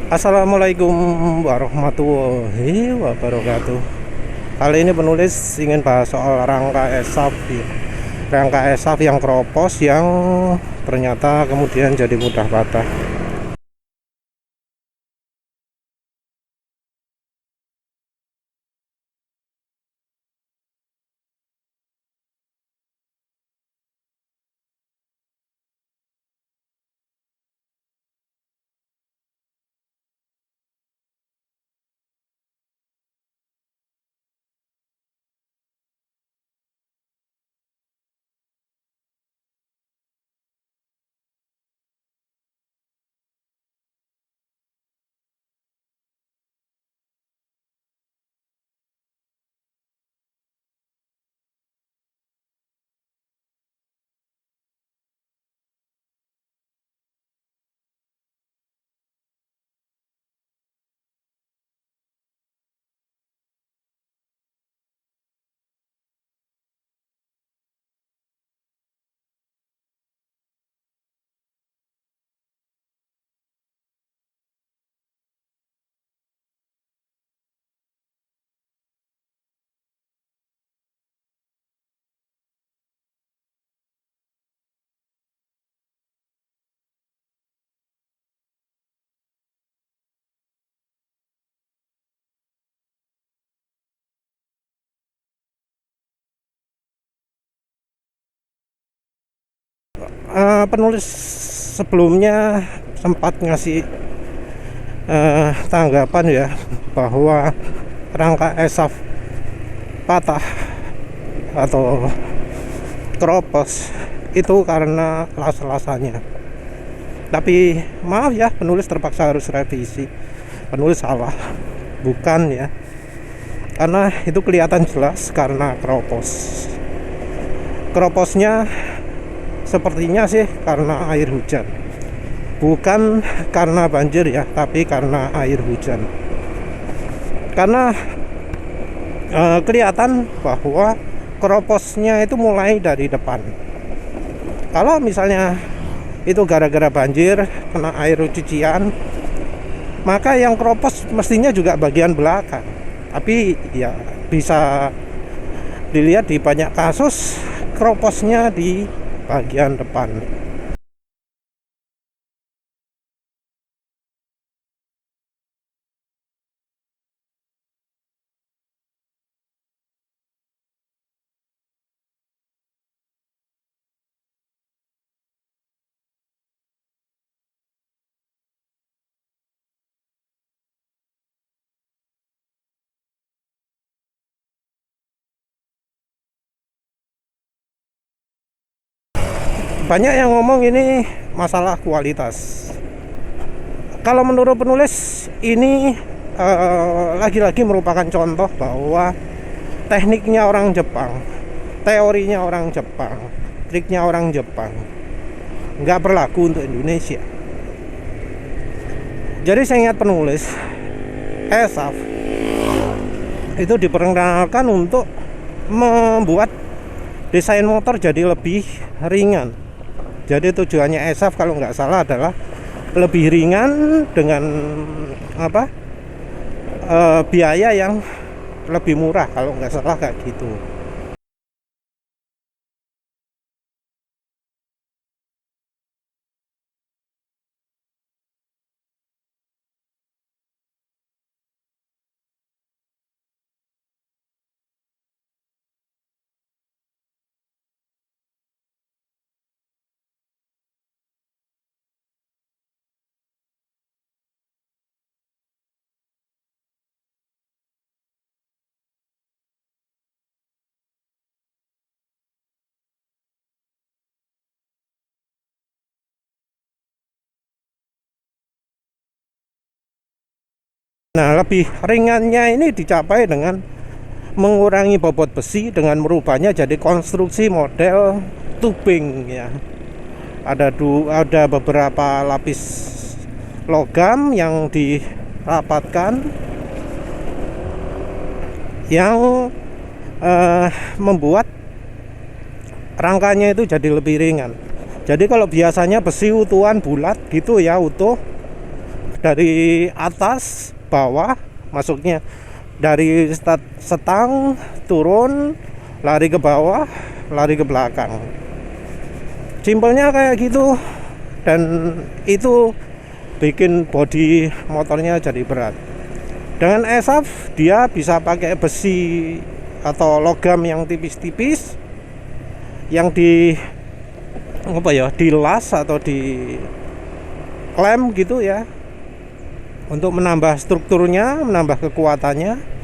Assalamualaikum warahmatullahi wabarakatuh. Kali ini penulis ingin bahas soal rangka ESAF ya. Rangka ESAF yang keropos yang ternyata kemudian jadi mudah patah. Penulis sebelumnya sempat ngasih tanggapan ya, bahwa rangka ESAF patah atau keropos itu karena las-lasannya. Tapi maaf ya, penulis terpaksa harus revisi. Penulis salah, bukan ya, karena itu kelihatan jelas karena keroposnya sepertinya sih karena air hujan, bukan karena banjir ya, tapi karena air hujan. Karena kelihatan bahwa keroposnya itu mulai dari depan. Kalau misalnya itu gara-gara banjir, kena air cucian, maka yang keropos mestinya juga bagian belakang. Tapi ya bisa dilihat di banyak kasus keroposnya di bagian depan. Banyak yang ngomong ini masalah kualitas. Kalau menurut penulis ini lagi-lagi merupakan contoh bahwa tekniknya orang Jepang, teorinya orang Jepang, triknya orang Jepang nggak berlaku untuk Indonesia. Jadi saya ingat penulis, ESAF itu diperkenalkan untuk membuat desain motor jadi lebih ringan. Jadi tujuannya ESAF kalau nggak salah adalah lebih ringan dengan biaya yang lebih murah, kalau nggak salah kayak gitu. Nah, lebih ringannya ini dicapai dengan mengurangi bobot besi dengan merubahnya jadi konstruksi model tubing ya. Ada beberapa lapis logam yang dirapatkan yang membuat rangkanya itu jadi lebih ringan. Jadi kalau biasanya besi utuhan bulat gitu ya, utuh, dari atas bawah, masuknya dari setang turun, lari ke bawah, lari ke belakang. Simpelnya kayak gitu, dan itu bikin bodi motornya jadi berat. Dengan ESAF dia bisa pakai besi atau logam yang tipis-tipis, yang dilas atau di klem gitu ya, untuk menambah strukturnya, menambah kekuatannya.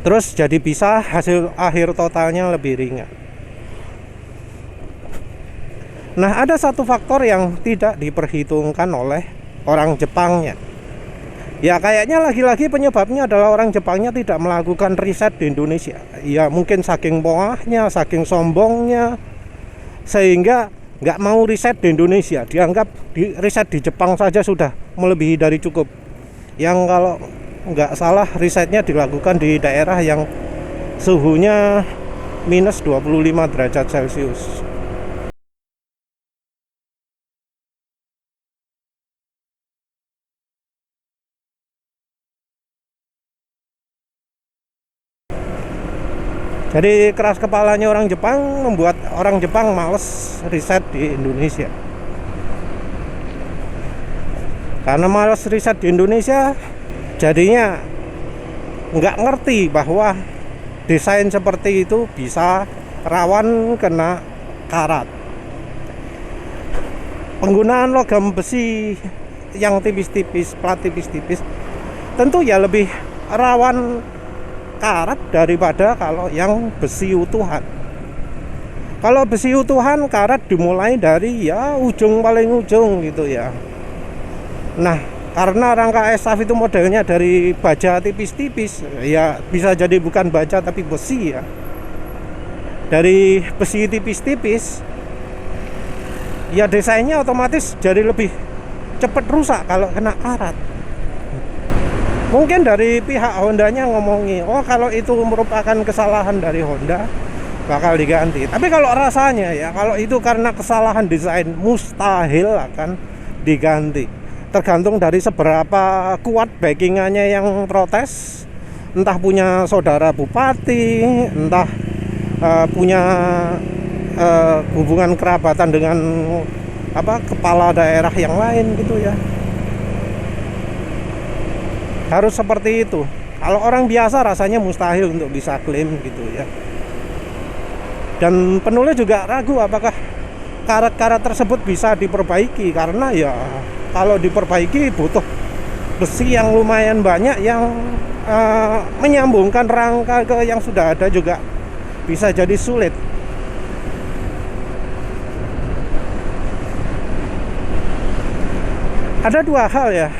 Terus jadi bisa hasil akhir totalnya lebih ringan. Nah, ada satu faktor yang tidak diperhitungkan oleh orang Jepangnya. Ya kayaknya lagi-lagi penyebabnya adalah orang Jepangnya tidak melakukan riset di Indonesia. Ya mungkin saking poahnya, saking sombongnya, sehingga nggak mau riset di Indonesia. Dianggap riset di Jepang saja sudah melebihi dari cukup. Yang kalau nggak salah risetnya dilakukan di daerah yang suhunya minus 25 derajat Celcius. Jadi keras kepalanya orang Jepang membuat orang Jepang males riset di Indonesia. Karena males riset di Indonesia, jadinya nggak ngerti bahwa desain seperti itu bisa rawan kena karat. Penggunaan logam besi yang tipis-tipis, plat tipis-tipis, tentu ya lebih rawan karat daripada kalau yang besi utuhan. Kalau besi utuhan karat dimulai dari ya ujung paling ujung gitu ya. Nah, karena rangka ESAF itu modelnya dari baja tipis-tipis, ya bisa jadi bukan baja tapi besi ya. Dari besi tipis-tipis, ya desainnya otomatis jadi lebih cepat rusak kalau kena karat. Mungkin dari pihak Hondanya ngomongi, oh kalau itu merupakan kesalahan dari Honda bakal diganti. Tapi kalau rasanya ya, kalau itu karena kesalahan desain, mustahil akan diganti. Tergantung dari seberapa kuat backingannya yang protes. Entah punya saudara bupati, entah punya hubungan kerabatan dengan kepala daerah yang lain gitu ya. Harus seperti itu. Kalau orang biasa rasanya mustahil untuk bisa klaim gitu ya. Dan penulis juga ragu apakah karat-karat tersebut bisa diperbaiki, karena ya kalau diperbaiki butuh besi yang lumayan banyak, yang menyambungkan rangka ke yang sudah ada juga bisa jadi sulit. Ada dua hal ya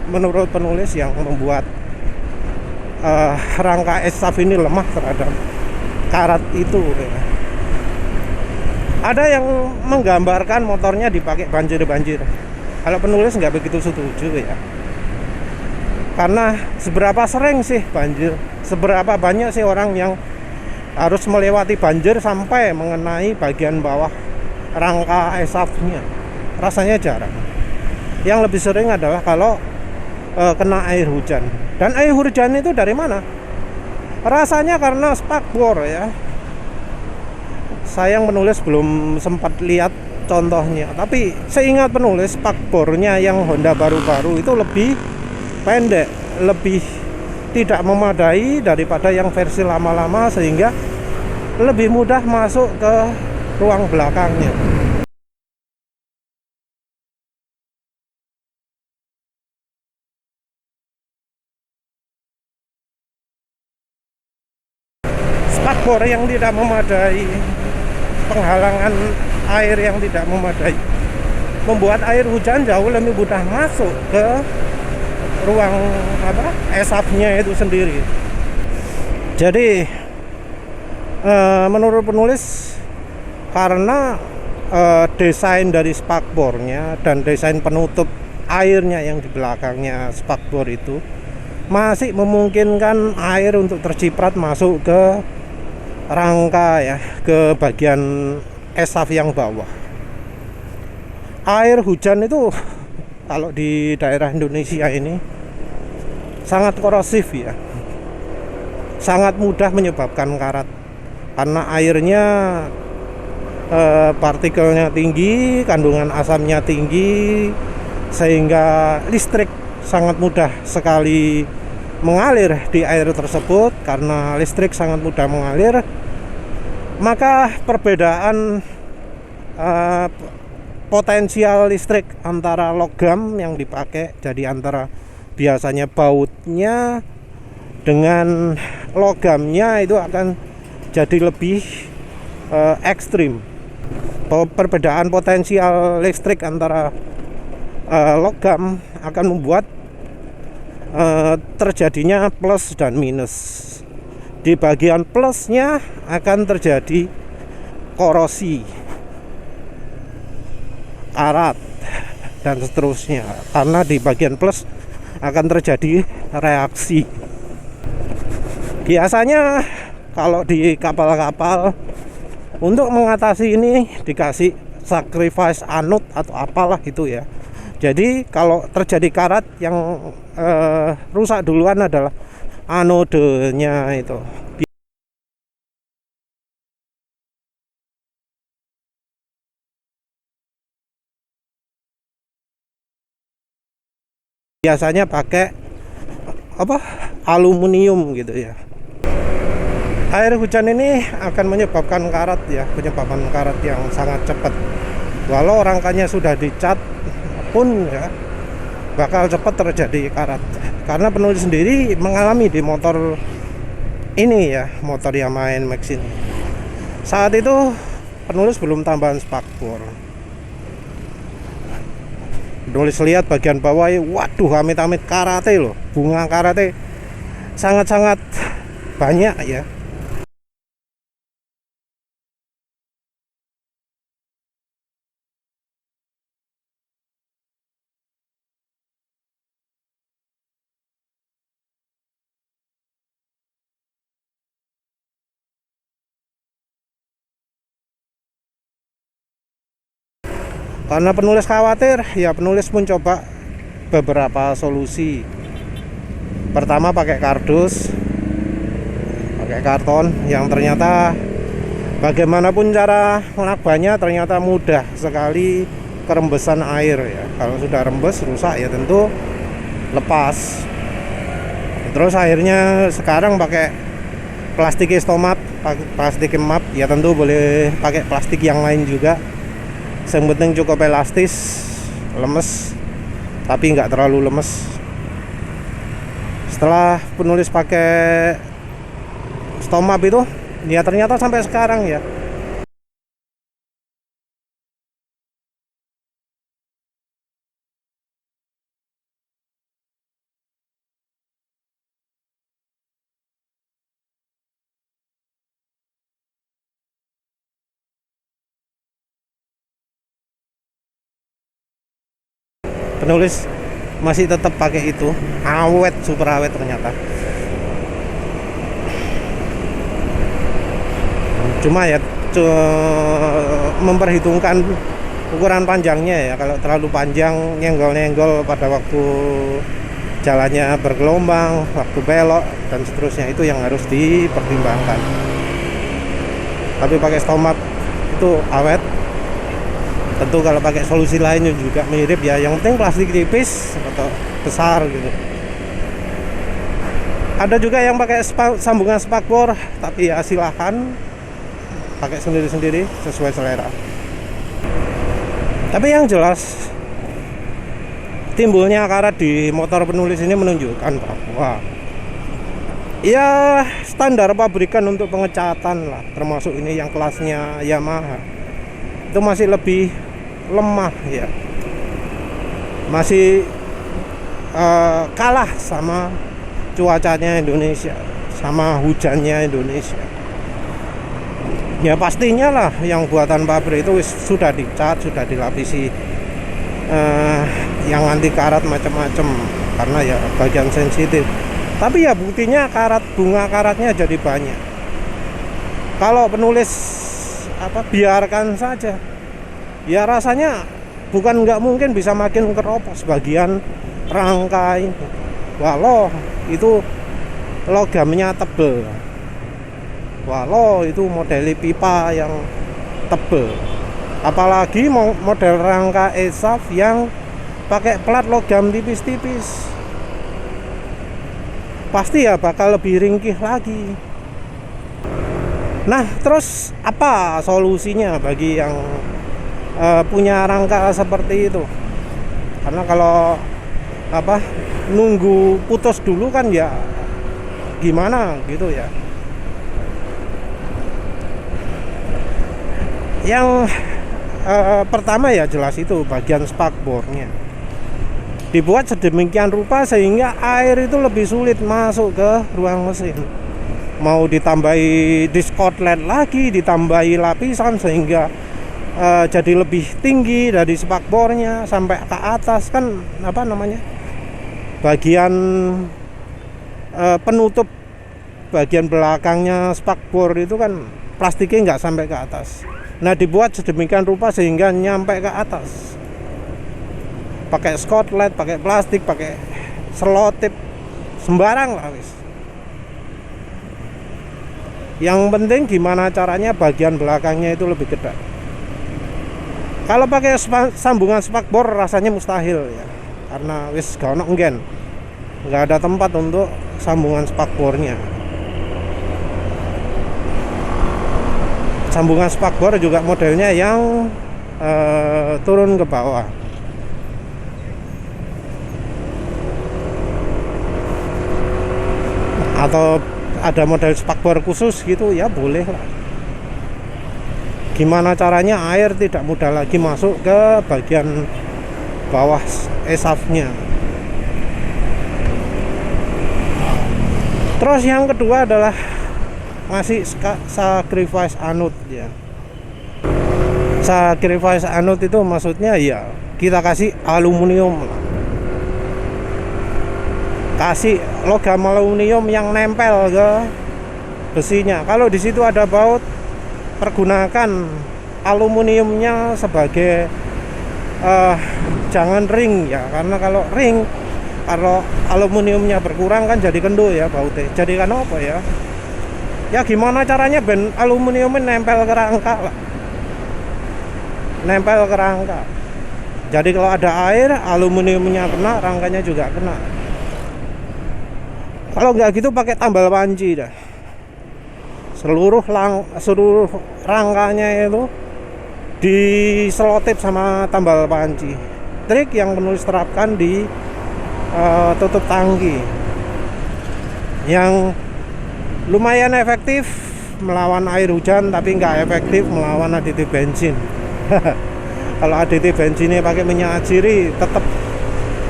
menurut penulis yang membuat rangka ESAF ini lemah terhadap karat itu ya. Ada yang menggambarkan motornya dipakai banjir-banjir. Kalau penulis nggak begitu setuju ya. Karena seberapa sering sih banjir? Seberapa banyak sih orang yang harus melewati banjir sampai mengenai bagian bawah rangka ESAF-nya? Rasanya jarang. Yang lebih sering adalah kalau kena air hujan. Dan air hujan itu dari mana? Rasanya karena spakbor ya. Sayang penulis belum sempat lihat contohnya. Tapi seingat penulis, spakbornya yang Honda baru-baru itu lebih pendek, lebih tidak memadai daripada yang versi lama-lama, sehingga lebih mudah masuk ke ruang belakangnya. Spakbor yang tidak memadai, penghalangan air yang tidak memadai, membuat air hujan jauh lebih mudah masuk ke ruang ESAF-nya itu sendiri. Jadi menurut penulis, karena desain dari spakbornya dan desain penutup airnya yang di belakangnya spakbor itu masih memungkinkan air untuk terciprat masuk ke rangka ya, ke bagian ESAF yang bawah. Air hujan itu kalau di daerah Indonesia ini sangat korosif ya, sangat mudah menyebabkan karat karena airnya partikelnya tinggi, kandungan asamnya tinggi, sehingga listrik sangat mudah sekali mengalir di air tersebut. Karena listrik sangat mudah mengalir, maka perbedaan potensial listrik antara logam yang dipakai, jadi antara biasanya bautnya dengan logamnya itu akan jadi lebih ekstrim. Perbedaan potensial listrik antara logam akan membuat terjadinya plus dan minus. Di bagian plusnya akan terjadi korosi, karat, dan seterusnya. Karena di bagian plus akan terjadi reaksi. Biasanya kalau di kapal-kapal untuk mengatasi ini dikasih sacrifice anode atau apalah itu ya. Jadi kalau terjadi karat, yang rusak duluan adalah anodenya itu. Biasanya pakai aluminium gitu ya. Air hujan ini akan menyebabkan karat ya, penyebabkan karat yang sangat cepat. Walau rangkanya sudah dicat pun ya, bakal cepat terjadi karat. Karena penulis sendiri mengalami di motor ini ya, motor Yamaha NMAX ini. Saat itu penulis belum tambahan spakbor. Penulis lihat bagian bawah, waduh, amit-amit karate loh, bunga karate sangat-sangat banyak ya. Karena penulis khawatir, ya penulis pun coba beberapa solusi. Pertama pakai kardus, pakai karton, yang ternyata bagaimanapun cara melakbannya ternyata mudah sekali kerembesan air ya. Kalau sudah rembes rusak ya tentu lepas. Terus akhirnya sekarang pakai plastik stomat, plastik map, ya tentu boleh pakai plastik yang lain juga. Yang penting cukup elastis, lemes, tapi nggak terlalu lemes. Setelah penulis pakai stomap itu, ya ternyata sampai sekarang ya penulis masih tetap pakai itu, awet, super awet ternyata. Cuma ya memperhitungkan ukuran panjangnya ya. Kalau terlalu panjang nyenggol-nyenggol pada waktu jalannya bergelombang, waktu belok dan seterusnya, itu yang harus dipertimbangkan. Tapi pakai stomap itu awet. Tentu kalau pakai solusi lain juga mirip ya, yang penting plastik tipis atau besar gitu. Ada juga yang pakai sambungan spakbor, tapi ya silahkan pakai sendiri-sendiri sesuai selera. Tapi yang jelas timbulnya karat di motor penulis ini menunjukkan bahwa ya standar pabrikan untuk pengecatan lah, termasuk ini yang kelasnya Yamaha, itu masih lebih lemah ya, masih kalah sama cuacanya Indonesia, sama hujannya Indonesia. Ya pastinya lah yang buatan pabrik itu sudah dicat, sudah dilapisi yang anti karat macam-macam, karena ya bagian sensitif. Tapi ya buktinya karat, bunga karatnya jadi banyak. Kalau penulis biarkan saja, ya rasanya bukan nggak mungkin bisa makin keropos bagian rangka ini, walau itu logamnya tebel, walau itu model pipa yang tebel, apalagi model rangka ESAF yang pakai plat logam tipis-tipis, pasti ya bakal lebih ringkih lagi. Nah, terus apa solusinya bagi yang punya rangka seperti itu? Karena kalau nunggu putus dulu kan ya gimana gitu ya. Yang pertama ya jelas itu bagian spakbornya dibuat sedemikian rupa sehingga air itu lebih sulit masuk ke ruang mesin. Mau ditambahi diskotlet lagi, ditambahi lapisan sehingga jadi lebih tinggi dari spakbornya sampai ke atas, kan bagian penutup bagian belakangnya spakbor itu kan plastiknya nggak sampai ke atas. Nah, dibuat sedemikian rupa sehingga nyampe ke atas. Pakai skotlet, pakai plastik, pakai selotip, sembarang lah wis. Yang penting gimana caranya bagian belakangnya itu lebih gede. Kalau pakai sambungan spakbor rasanya mustahil ya, karena wis gak ono enggen, nggak ada tempat untuk sambungan spakbornya. Sambungan spakbor juga modelnya yang turun ke bawah. Atau ada model spakbor khusus gitu ya boleh lah. Gimana caranya air tidak mudah lagi masuk ke bagian bawah ESAF-nya. Terus yang kedua adalah ngasih sacrifice anode ya. Sacrifice anode itu maksudnya ya kita kasih aluminium lah. Kasih logam aluminium yang nempel ke besinya. Kalau di situ ada baut, pergunakan aluminiumnya sebagai jangan ring ya, karena kalau ring, kalau aluminiumnya berkurang kan jadi kendo ya bautnya. Jadi kan apa ya? Ya gimana caranya ben aluminiumnya nempel ke rangka lah. Nempel ke rangka. Jadi kalau ada air, aluminiumnya kena, rangkanya juga kena. Kalau nggak gitu pakai tambal panci dah. Seluruh rangkanya itu diselotip sama tambal panci. Trik yang penulis terapkan di tutup tangki, yang lumayan efektif melawan air hujan, tapi nggak efektif melawan aditif bensin. Kalau aditif bensinnya pakai minyak atsiri tetap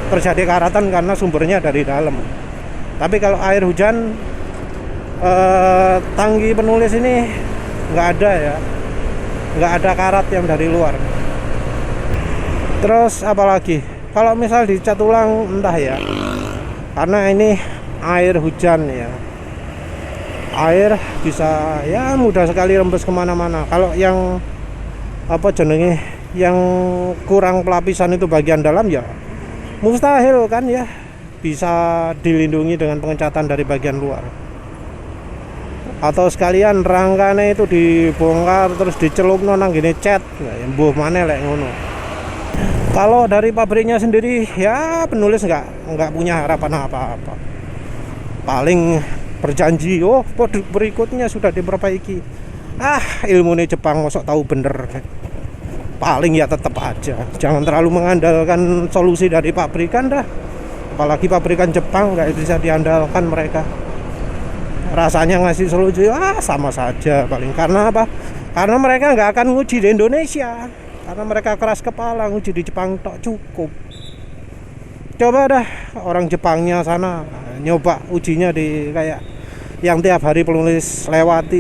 terjadi karatan karena sumbernya dari dalam. Tapi kalau air hujan, tangki penulis ini nggak ada ya, nggak ada karat yang dari luar. Terus apalagi kalau misal dicat ulang entah ya, karena ini air hujan ya, air bisa ya mudah sekali rembes kemana-mana. Kalau yang yang kurang pelapisan itu bagian dalam ya mustahil kan ya bisa dilindungi dengan pengecatan dari bagian luar. Atau sekalian rangkanya itu dibongkar terus dicelupno nang gini cat, ya mbuh maneh lek ngono. Kalau dari pabriknya sendiri ya penulis nggak punya harapan apa-apa. Paling berjanji, oh produk berikutnya sudah diperbaiki. Ilmunya Jepang mosok tahu bener. Paling ya tetap aja jangan terlalu mengandalkan solusi dari pabrikan dah. Apalagi pabrikan Jepang nggak bisa diandalkan mereka. Rasanya ngasih solusi sama saja paling. Karena apa? Karena mereka nggak akan nguji di Indonesia. Karena mereka keras kepala, nguji di Jepang tok cukup. Coba dah orang Jepangnya sana nyoba ujinya di kayak yang tiap hari penulis lewat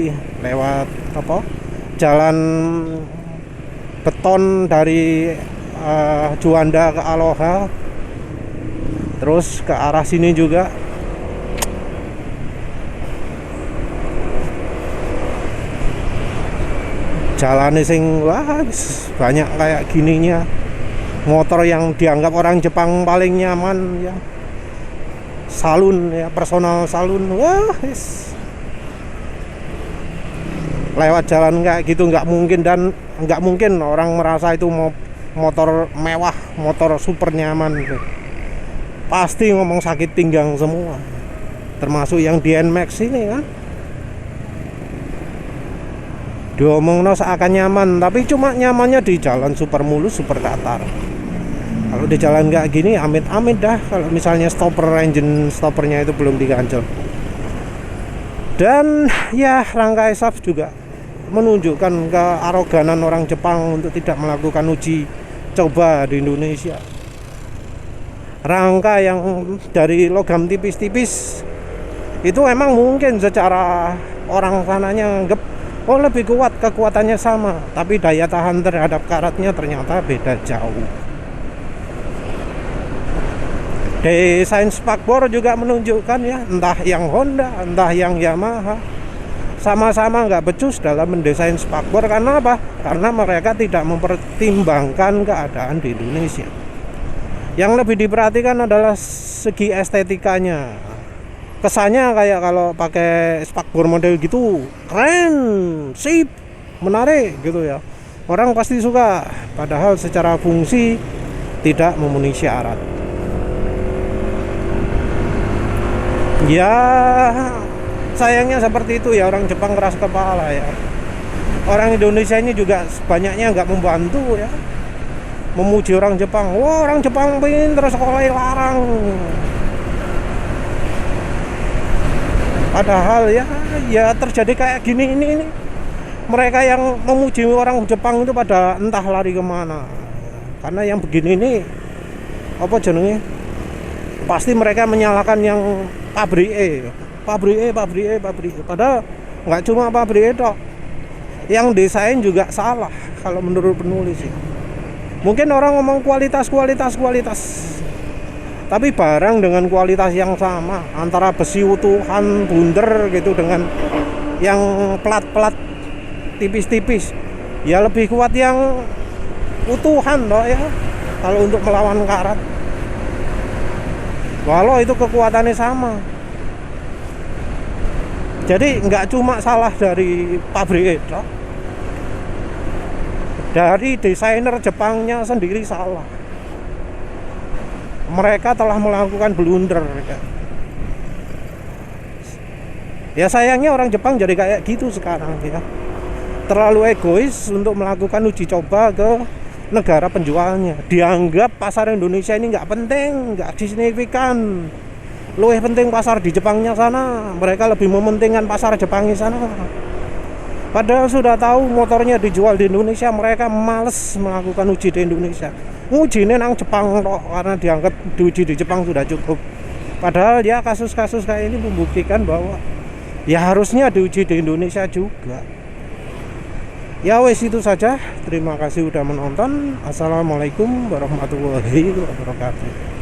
jalan beton dari Juanda ke Aloha, terus ke arah sini juga. Jalannya sing banyak kayak gininya, motor yang dianggap orang Jepang paling nyaman ya, salon ya, personal salon. Wah, lewat jalan kayak gitu nggak mungkin, dan nggak mungkin orang merasa itu motor mewah, motor super nyaman gitu. Pasti ngomong sakit pinggang semua, termasuk yang di NMAX ini kan. Diomongno seakan nyaman, tapi cuma nyamannya di jalan super mulus, super datar. Kalau di jalan kayak gini amit-amit dah kalau misalnya engine stoppernya itu belum diganjel. Dan ya, rangka SAF juga menunjukkan kearoganan orang Jepang untuk tidak melakukan uji coba di Indonesia. Rangka yang dari logam tipis-tipis itu emang mungkin secara orang sananya anggap oh lebih kuat, kekuatannya sama, tapi daya tahan terhadap karatnya ternyata beda jauh. Desain spakbor juga menunjukkan ya, entah yang Honda, entah yang Yamaha, sama-sama nggak becus dalam mendesain spakbor. Karena apa? Karena mereka tidak mempertimbangkan keadaan di Indonesia. Yang lebih diperhatikan adalah segi estetikanya. Kesannya kayak kalau pakai spakbor model gitu keren, sip, menarik gitu ya. Orang pasti suka, padahal secara fungsi tidak memenuhi syarat. Ya, sayangnya seperti itu ya, orang Jepang keras kepala ya. Orang Indonesia ini juga banyaknya nggak membantu ya, memuji orang Jepang. Wah, orang Jepang pinter, sekolah larang. Padahal ya terjadi kayak gini ini mereka yang memuji orang Jepang itu pada entah lari kemana. Karena yang begini ini apa jenenge, pasti mereka menyalahkan yang pabrik. Padahal nggak cuma pabrik itu, yang desain juga salah kalau menurut penulis ya. Mungkin orang ngomong kualitas, tapi barang dengan kualitas yang sama, antara besi utuhan bunder gitu dengan yang plat-plat tipis-tipis, ya lebih kuat yang utuhan loh ya kalau untuk melawan karat, walau itu kekuatannya sama. Jadi nggak cuma salah dari pabrik itu, dari desainer Jepangnya sendiri salah. Mereka telah melakukan blunder ya. Sayangnya orang Jepang jadi kayak gitu sekarang ya, terlalu egois untuk melakukan uji coba ke negara penjualnya. Dianggap pasar Indonesia ini nggak penting, nggak signifikan, lebih penting pasar di Jepangnya sana. Mereka lebih mementingkan pasar Jepangnya sana, padahal sudah tahu motornya dijual di Indonesia, mereka males melakukan uji di Indonesia. Ujinya nang Jepang toh, karena dianggap diuji di Jepang sudah cukup. Padahal ya kasus-kasus kayak ini membuktikan bahwa ya harusnya diuji di Indonesia juga. Ya wes, itu saja. Terima kasih udah menonton. Assalamualaikum warahmatullahi wabarakatuh.